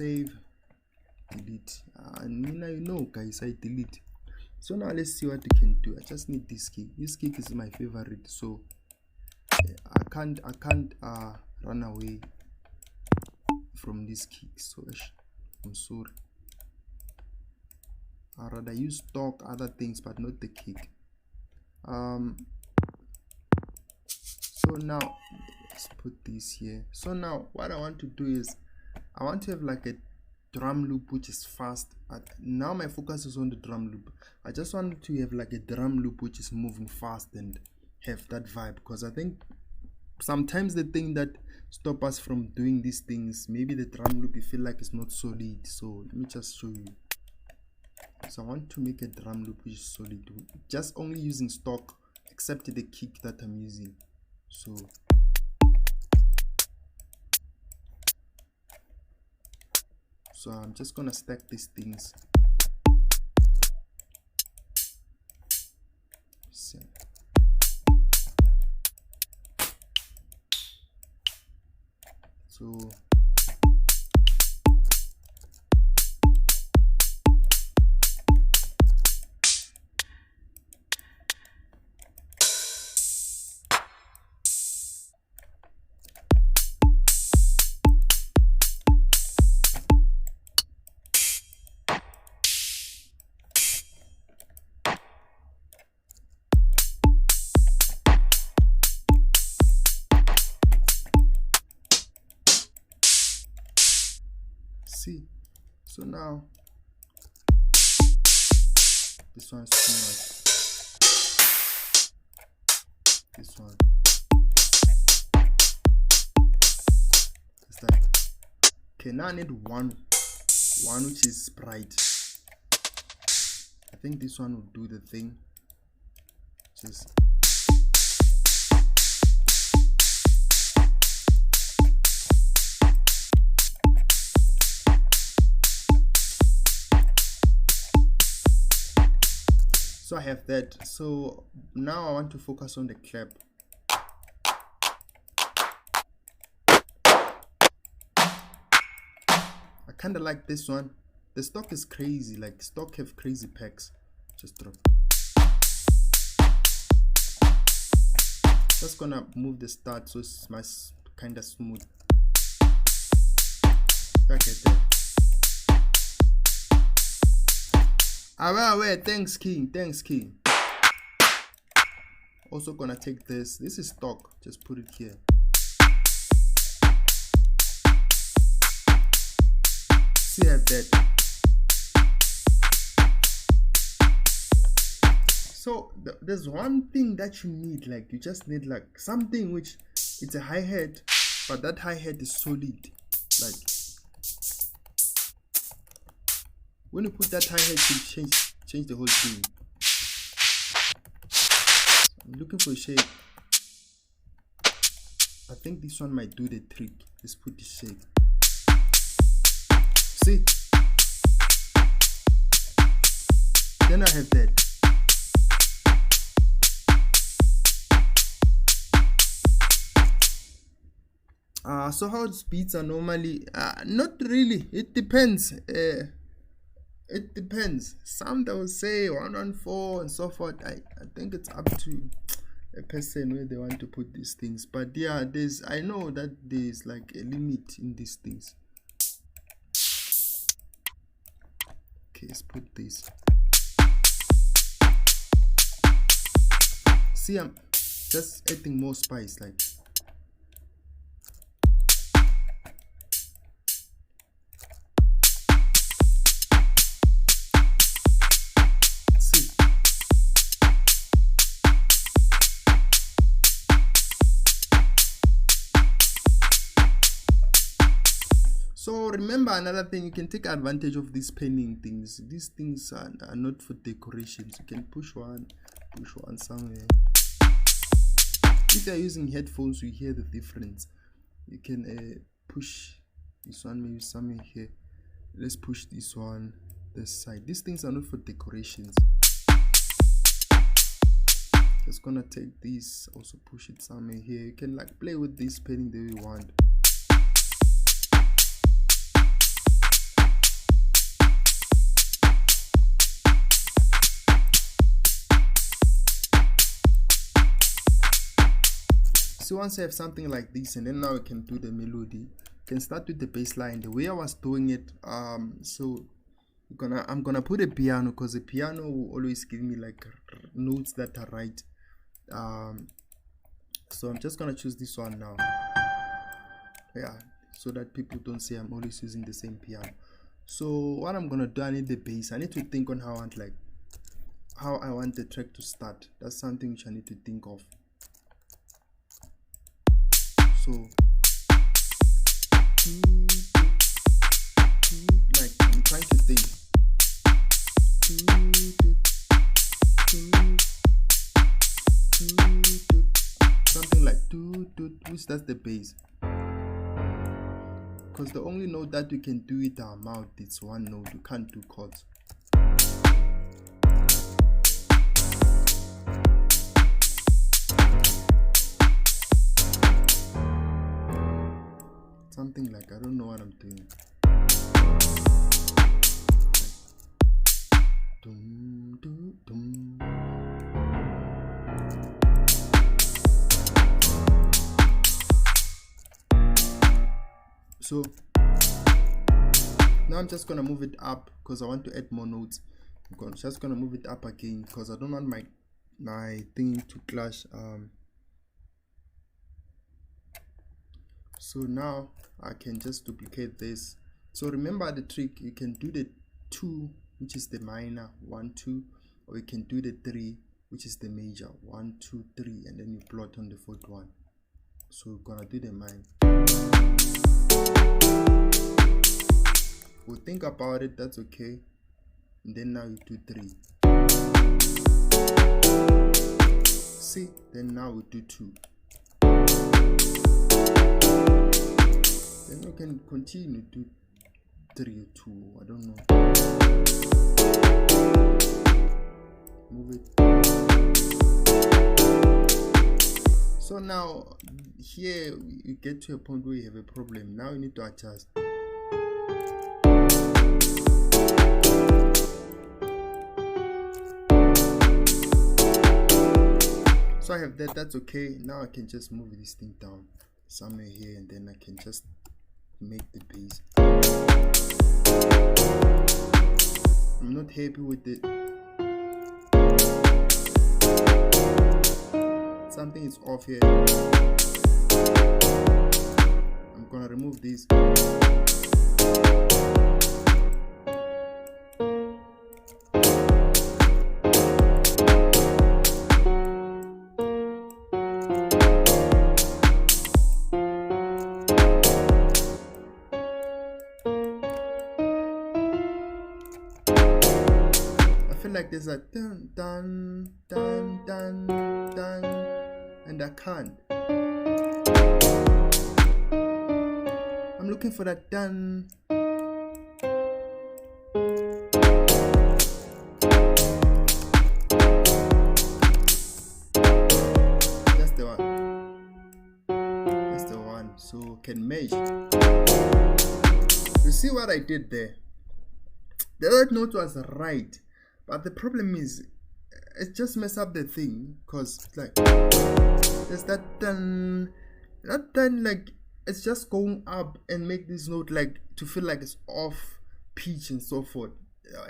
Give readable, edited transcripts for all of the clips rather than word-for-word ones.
save, delete. And you know guys, I delete. So now let's see what we can do. I just need this key. This key is my favorite, so I can't run away from this key. So I'm sorry. I'd rather use stock, other things, but not the kick. So now let's put this here. So now what I want to do is I want to have like a drum loop which is fast. Now my focus is on the drum loop. I just want to have like a drum loop which is moving fast and have that vibe, because I think sometimes the thing that stop us from doing these things, maybe the drum loop you feel like it's not solid. So let me just show you. So I want to make a drum loop which is solid, just only using stock except the kick that I'm using. So I'm just gonna stack these things. So see, so now this one's too much. This one, it's like, okay, now I need one which is bright. I think this one will do the thing. Just so I have that. So now I want to focus on the clap. I kind of like this one. The stock is crazy, like stock have crazy packs. Just drop. Just gonna move the start so it's kind of smooth. I get that. Wait, thanks King. Also gonna take this. This is stock. Just put it here. See, I have that. So there's one thing that you need, like you just need like something which it's a hi-hat, but that hi-hat is solid. Like when you put that hi-hat, you change the whole thing. I'm looking for a shape. I think this one might do the trick. Let's put the shape. See? Then I have that. So how beats are normally not really. It depends. It depends. Some that will say 114 and so forth. I think it's up to a person where they want to put these things. But yeah, I know that there's like a limit in these things. Okay, let's put this. See, I'm just adding more spice, like. So remember another thing, you can take advantage of these penning things. These things are not for decorations. You can push one somewhere. If you're using headphones, you hear the difference. You can push this one maybe somewhere here. Let's push this one this side. These things are not for decorations. Just gonna take this, also push it somewhere here. You can like play with this penning the way you want. see, once I have something like this, and then now I can do the melody, can start with the bass line the way I was doing it. So I'm gonna put a piano, because the piano will always give me like notes that are right. So I'm just gonna choose this one now, yeah, so that people don't say I'm always using the same piano. So what I'm gonna do, I need the bass. I need to think on how I want the track to start. That's something which I need to think of. So like I'm trying to think. Something like which that's the bass. Because the only note that you can do with our mouth, it's one note. You can't do chords. Something like, I don't know what I'm doing. Dum, dum, dum. So now I'm just gonna move it up because I want to add more notes. I'm just gonna move it up again because I don't want my thing to clash. So now I can just duplicate this. So remember the trick, you can do the 2, which is the minor, 1 2, or you can do the 3, which is the major, 1 2 3, and then you plot on the 4th one. So we're gonna do the minor. We'll think about it, that's okay. And then now you do 3. See, then now we do 2. Then we can continue to 3 or 2, I don't know. Move it. So now here you get to a point where you have a problem. Now you need to adjust. So I have that, that's okay. Now I can just move this thing down somewhere here, and then I can just make the bass. I'm not happy with it. Something is off here. I'm gonna remove this. Like there's a dun dun dun dun dun, and I can't. I'm looking for that dun. That's the one. That's the one. So can measure. You see what I did there? The third note was right. But the problem is, it just mess up the thing, because like there's that dun, like it's just going up and make this note like to feel like it's off pitch and so forth,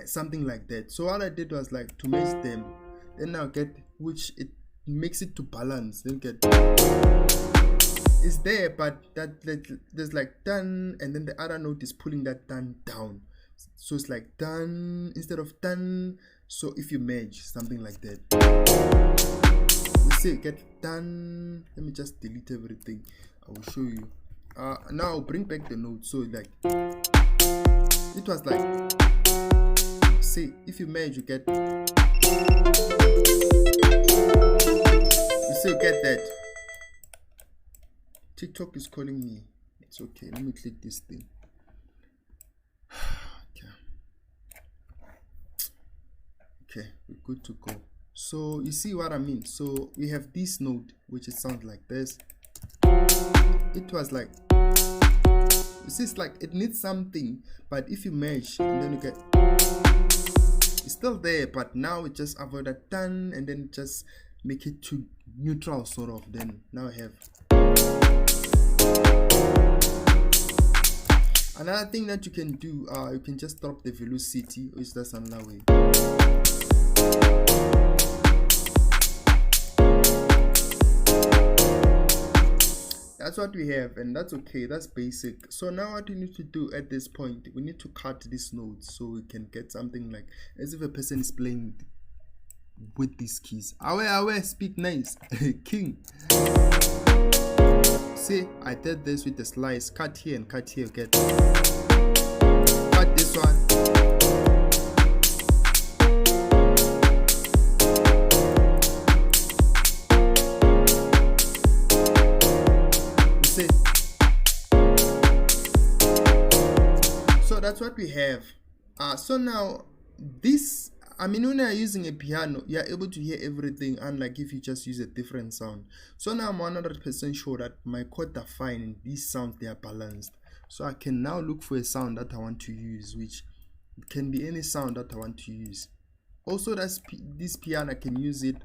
something like that. So what I did was like to match them, then I'll get which it makes it to balance. Then get it's there, but that there's like dun, and then the other note is pulling that dun down. So it's like dun instead of dun. So if you merge something like that, you see get dun. Let me just delete everything. I will show you. Now I'll bring back the note. So like it was like, see, if you merge you get, you still get that. TikTok is calling me. It's okay. Let me click this thing. Okay, we're good to go. So you see what I mean? So we have this note which it sounds like this. It was like, you see, it's like it needs something, but if you merge and then you get, it's still there, but now it just avoid that done and then just make it to neutral sort of. Then now I have Another thing that you can do, you can just drop the velocity, which that's another way. That's what we have, and that's okay, that's basic. So now what we need to do at this point, we need to cut these notes so we can get something like as if a person is playing with these keys. Awe, speak nice. King. See, I did this with the slice. Cut here and cut here. Get cut this one. You see? So that's what we have. So now this, I mean, when you're using a piano, you're able to hear everything, unlike if you just use a different sound. So now I'm 100% sure that my chords are fine and these sounds, they are balanced. So I can now look for a sound that I want to use, which can be any sound that I want to use. Also, that's this piano, I can use it.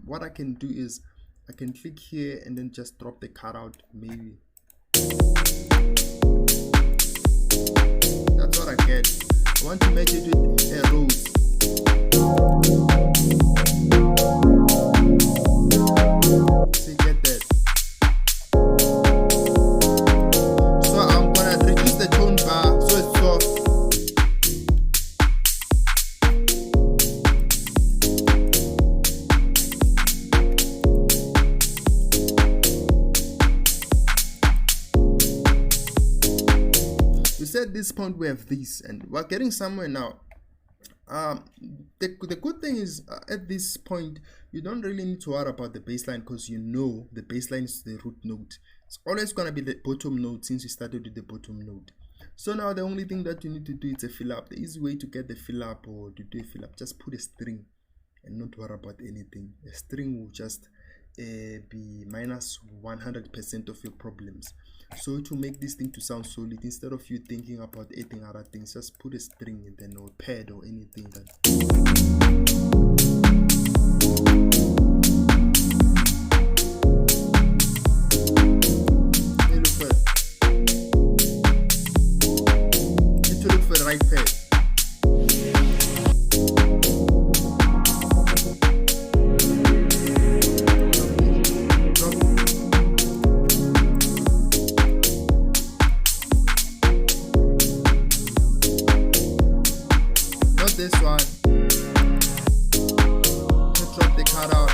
What I can do is I can click here and then just drop the card out, maybe. That's what I get. I want to make it with a rose. So you get that. So I'm gonna reduce the tone bar so it's soft. We said at this point we have this, and we're getting somewhere now. The good thing is at this point you don't really need to worry about the baseline, because you know the baseline is the root note. It's always going to be the bottom note since we started with the bottom note. So now the only thing that you need to do is a fill up. The easy way to get the fill up or to do a fill up, just put a string and not worry about anything. A string will just be minus 100% of your problems. So to make this thing to sound solid, instead of you thinking about adding other things, just put a string and then or pad or anything that need to look for the right pad. This one, drop the card out.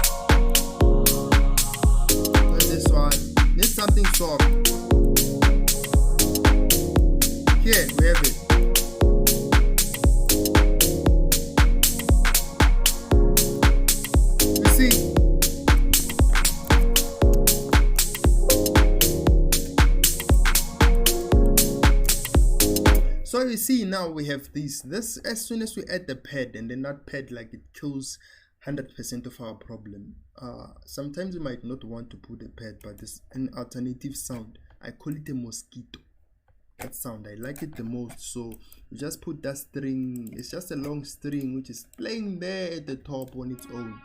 Not this one, need something soft. Here we have it. You see, so you see now we have this as soon as we add the pad, and then that pad, like, it kills 100% of our problem. Sometimes you might not want to put a pad, but there's an alternative sound. I call it a mosquito. That sound, I like it the most. So you just put that string, it's just a long string which is playing there at the top on its own,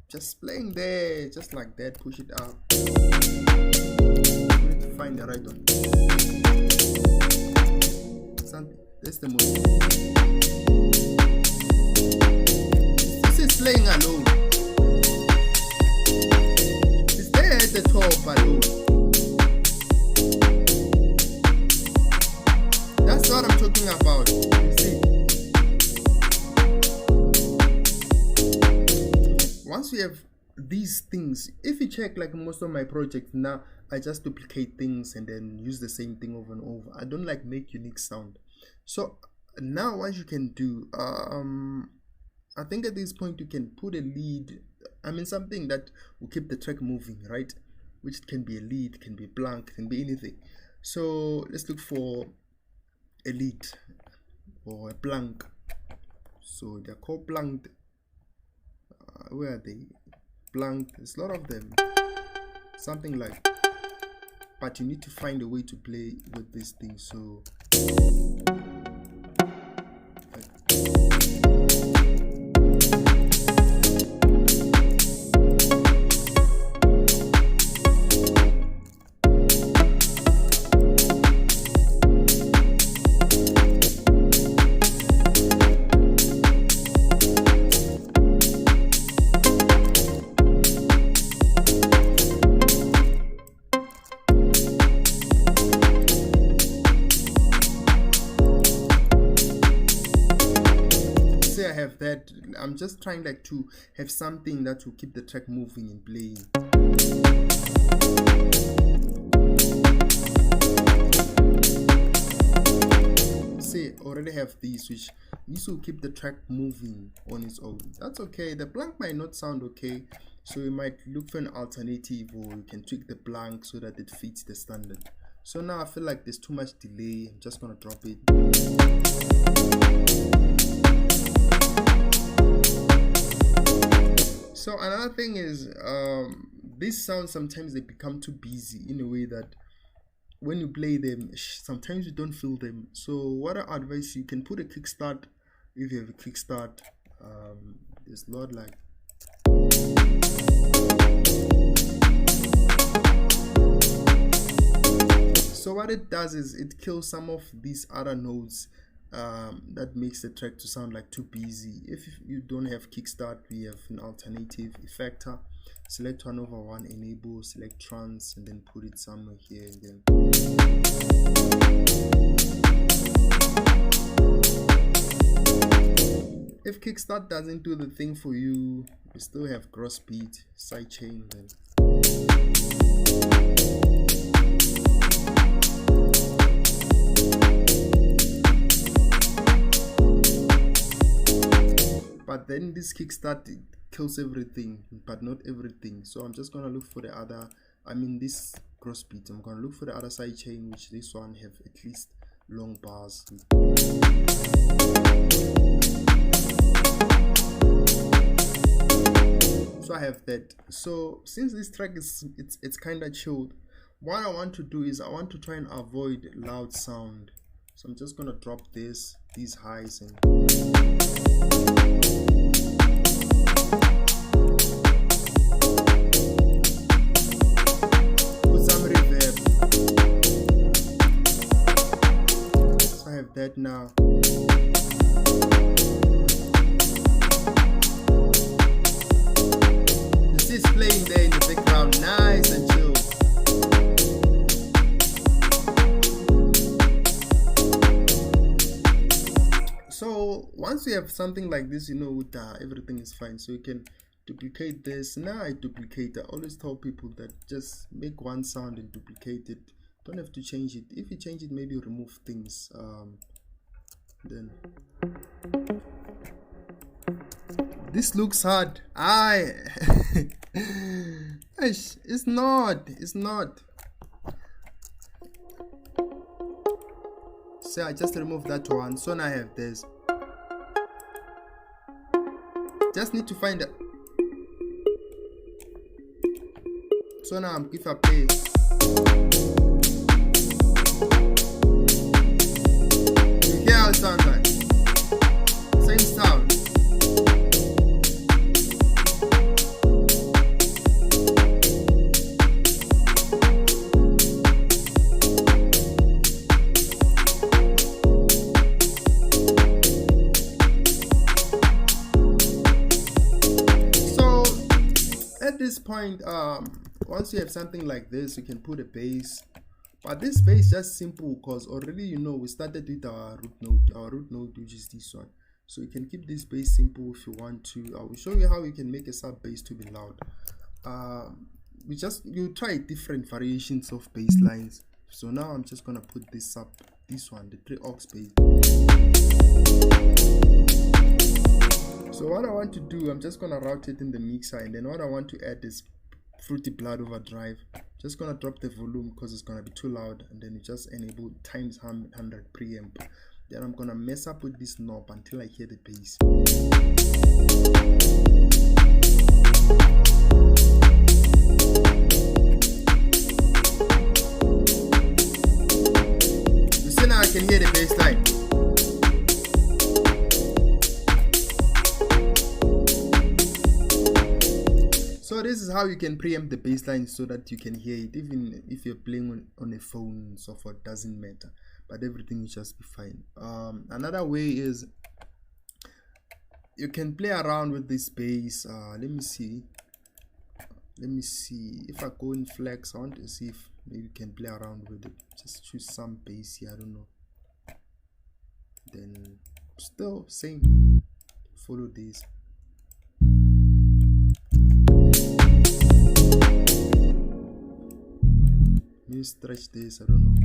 just playing there, just like that. Push it up. Find the right one. Something. That's the most. This is playing alone. It's there at the top alone. That's what I'm talking about. You see? Once we have these things, if you check, like most of my projects now, I just duplicate things and then use the same thing over and over. I don't like make unique sound. So now what you can do, I think at this point you can put a lead, I mean something that will keep the track moving, right? Which can be a lead, can be blank, can be anything. So let's look for a lead or a blank. So they're called blanked. Where are they? Blanked. There's a lot of them. Something like, but you need to find a way to play with this thing. So have that. I'm just trying like to have something that will keep the track moving and playing. See, already have these, which this will keep the track moving on its own. That's okay. The blank might not sound okay, so you might look for an alternative, or you can tweak the blank so that it fits the standard. So now I feel like there's too much delay. I'm just gonna drop it. So another thing is these sounds, sometimes they become too busy in a way that when you play them, sometimes you don't feel them. So what I advise, you can put a kickstart if you have a kickstart. There's a lot like. So what it does is it kills some of these other nodes that makes the track to sound like too busy. If you don't have kickstart, we have an alternative effector. Select 1/1, enable, select trans, and then put it somewhere here, and then if kickstart doesn't do the thing for you, we still have gross beat, sidechain, then but then this kickstart, it kills everything, but not everything. So I'm just gonna look for the other, this cross beat. I'm gonna look for the other side chain, which this one have at least long bars. So I have that. So since this track is it's kind of chilled, what I want to do is I want to try and avoid loud sound. So I'm just gonna drop these highs and put some reverb. So I have that now. This is playing there in the background, nice and chill. So once you have something like this, everything is fine. So you can duplicate this. Now I duplicate. I always tell people that just make one sound and duplicate it. Don't have to change it. If you change it, maybe remove things. Then this looks hard. It's not. So I just remove that one. So now I have this. Just need to find it. So now if I play, you hear how it sounds like. Same sound. At this point, once you have something like this, you can put a bass, but this bass is just simple because already we started with our root node, which is this one. So you can keep this bass simple if you want to. I will show you how you can make a sub bass to be loud. You try different variations of bass lines. So now I'm just gonna put this one, the 3 aux bass. So what I want to do, I'm just gonna route it in the mixer, and then what I want to add is Fruity Blood Overdrive. Just gonna drop the volume because it's gonna be too loud, and then you just enable times 100 preamp. Then I'm gonna mess up with this knob until I hear the bass. You see now I can hear the bass line. So this is how you can preamp the bassline so that you can hear it, even if you're playing on a phone and so forth, doesn't matter, but everything will just be fine. Another way is you can play around with this bass. Let me see if I go in flex. I want to see if maybe you can play around with it. Just choose some bass here, I don't know. Then still same follow these. Maybe stretch this, I don't know.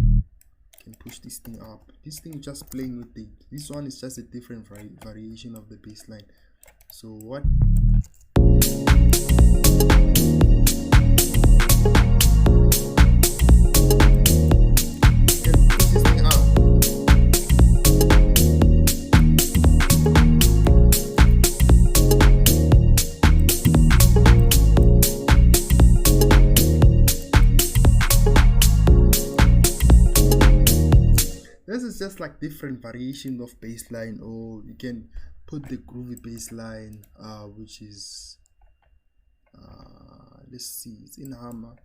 Can push this thing up. This thing just playing with it. This one is just a different variation of the baseline. So what? Can push this thing up. This is just like different variations of baseline, or you can put the groovy baseline, which is let's see, it's in hammer.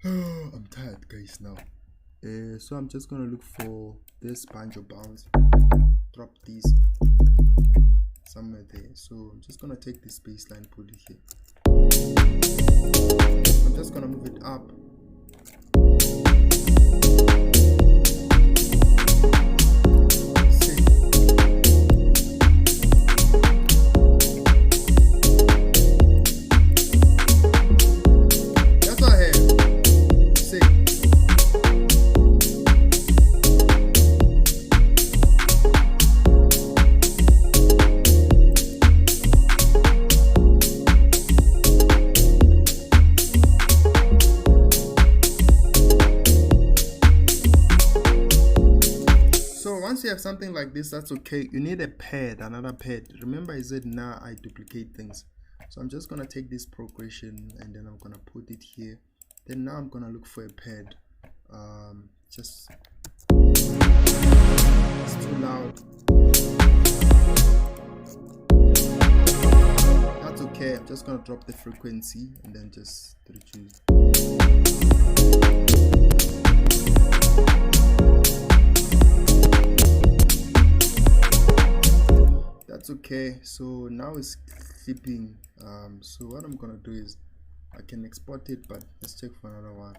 I'm tired, guys, now. So I'm just gonna look for this banjo bounce, drop these somewhere there. So I'm just gonna take this baseline, put it here. I'm just gonna move it up. Once you have something like this, that's okay. You need a pad, another pad. Remember I said now I duplicate things. So I'm just gonna take this progression and then I'm gonna put it here. Then now I'm gonna look for a pad. Just it's too loud. That's okay. I'm just gonna drop the frequency and then just reduce. That's okay. So now it's clipping. So what I'm gonna do is I can export it, but let's check for another one.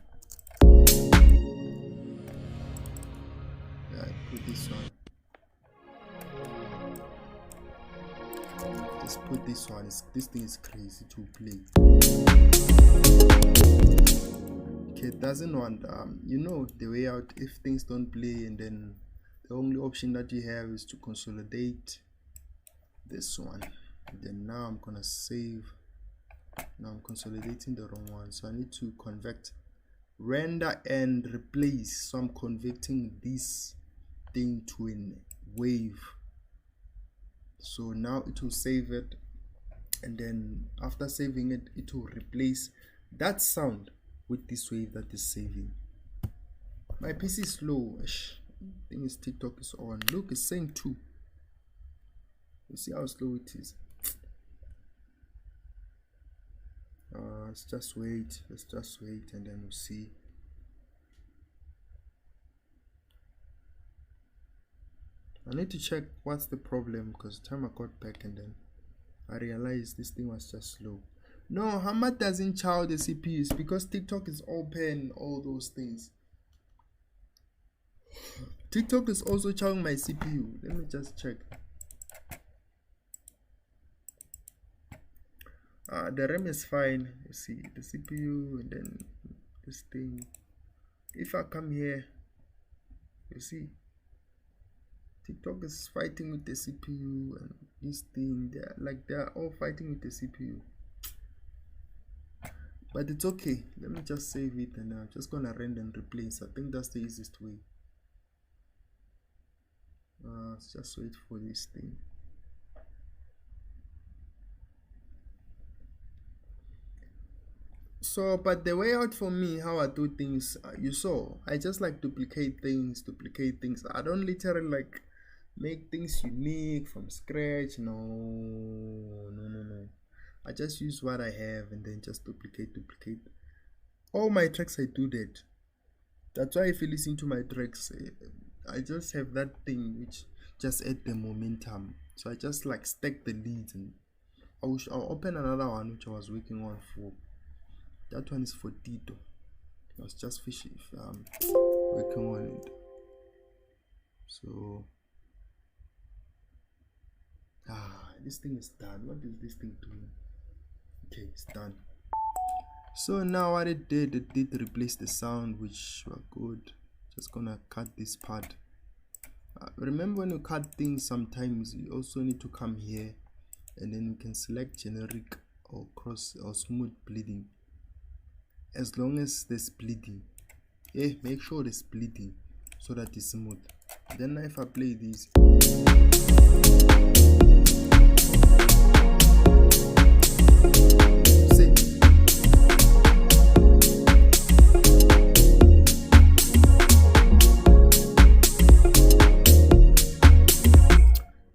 Yeah, put this one. Just put this one. This thing is crazy to play. Okay, it doesn't want you know the way out if things don't play, and then the only option that you have is to consolidate this one. And then now I'm gonna save. Now I'm consolidating the wrong one, so I need to convert, render and replace. So I'm converting this thing to a wave. So now it will save it, and then after saving it, it will replace that sound with this wave that is saving. My PC is slow. I think it's TikTok is on. Look, it's saying 2. You see how slow it is. Let's just wait. Let's just wait, and then we'll see. I need to check what's the problem, because the time I got back and then I realized this thing was just slow. No, Hamad doesn't chow the CPUs because TikTok is open, all those things. TikTok is also chowing my CPU. Let me just check. The RAM is fine. You see the CPU and then this thing. If I come here, you see TikTok is fighting with the CPU and this thing. They're all fighting with the CPU. But it's okay. Let me just save it, and I'm just gonna render and replace. I think that's the easiest way. Let's just wait for this thing. So, but the way out for me, how I do things, you saw, I just like duplicate things. I don't literally like make things unique from scratch. No. I just use what I have and then just duplicate. All my tracks I do that. That's why if you listen to my tracks, I just have that thing which just add the momentum. So I just like stack the leads, and I'll open another one which I was working on for. That one is for Tito. I was just working on it. So This thing is done. What is this thing doing? Okay, it's done. So now what it did replace the sound, which were good. Just gonna cut this part. Remember, when you cut things, sometimes you also need to come here and then you can select generic or cross or smooth bleeding. As long as there's bleeding, make sure there's bleeding so that it's smooth. Then if I play this,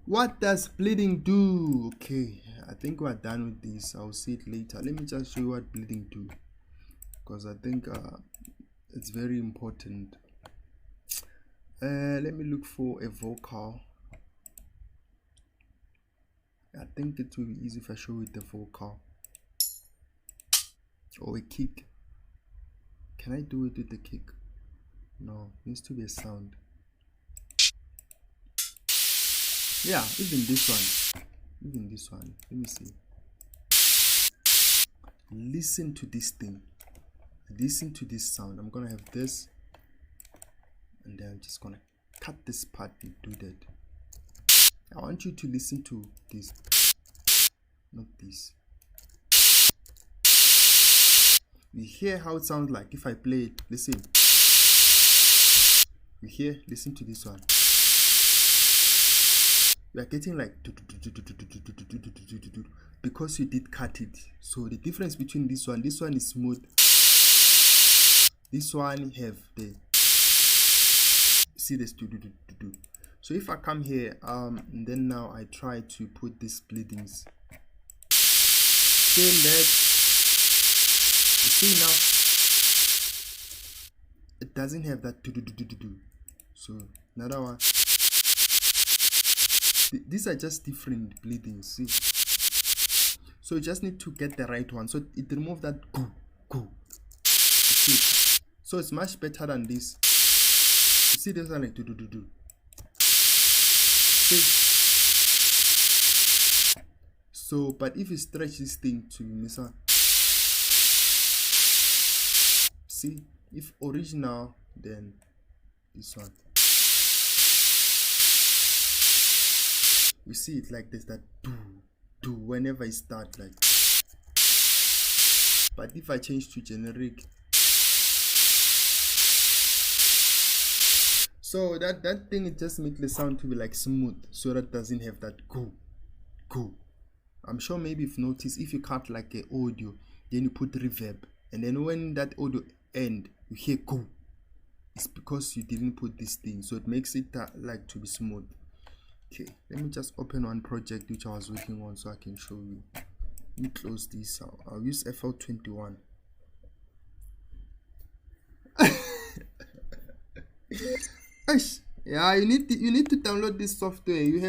what does bleeding do? Okay, I think we're done with this. I'll see it later. Let me just show you what bleeding do, because I think it's very important. Let me look for a vocal. I think it will be easy if I show it the vocal or a kick. Can I do it with the kick? No, it needs to be a sound. Yeah, even this one, let me see. Listen to this thing, listen to this sound. I'm gonna have this, and then I'm just gonna cut this part and do that. I want you to listen to this, not this. You hear how it sounds like if I play it. Listen. You hear? Listen to this one. We are getting like because you did cut it. So the difference between this one is smooth. This one have the, see this So if I come here and then now I try to put these bleedings, say that, you see now it doesn't have that So another one, these are just different bleedings, see. So you just need to get the right one, so it removes that go. You see? So it's much better than this. You see this one like see? So but if you stretch this thing to miss out, see, if original, then this one, you see it like this, that do whenever I start, like. But if I change to generic, so that thing, it just makes the sound to be like smooth, so that doesn't have that go. I'm sure maybe you've noticed, if you cut like a audio, then you put reverb, and then when that audio end, you hear go. It's because you didn't put this thing, so it makes it like to be smooth. Okay, let me just open one project which I was working on so I can show you. Let me close this. I'll use FL21. Yeah, you need to download this software. You have